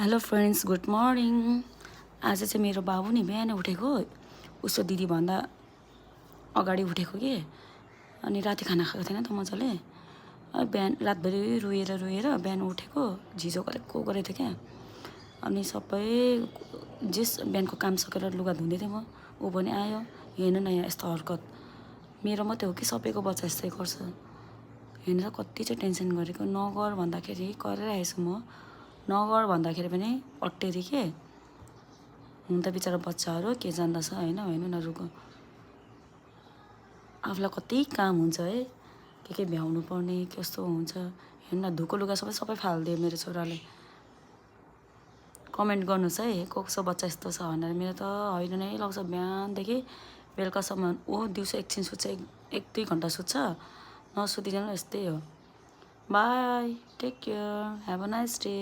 Hello friends, good morning. आज चाहिँ मेरो बाबु नि बिहान उठेको, उसको दिदीभन्दा अगाडि उठेको कि। अनि राति खाना खाएको थिएन त मजाले। बिहान रातभरि रोएर बिहान उठेको, झिजो गरेको गरेको थियो क्या। अनि सबै जेस बिहानको काम सकेर लुगा धुँदै थिएँ म। ऊ पनि आयो, हेर्नु न यहाँ यस्तो हरकत। मेरो मात्रै हो कि सबैको बच्चा यस्तै गर्छ। हेर्नु त कति चाहिँ टेन्सन गरेको। नगर भन्दाखेरि गरिरहेको छु म, नगर भन्दाखेरि पनि अट्टेरी के। हुन त बिचरा बच्चाहरू के जान्दछ होइन। हेर्नु न रुको, आफूलाई कति काम हुन्छ है, के भ्याउनु पर्ने कस्तो हुन्छ। हेर्नु न धोएको लुगा सबै फालिदियो मेरो छोराले। कमेन्ट गर्नुहोस् है, कसको बच्चा यस्तो छ भनेर। मेरो त होइन नै लाग्छ, बिहानदेखि बेलुकासम्म। ऊ दिउँसो एकछिन सुत्छ, 1-2 घन्टा सुत्छ, नसुतिकन यस्तै हो। Bye, take care, have a nice day.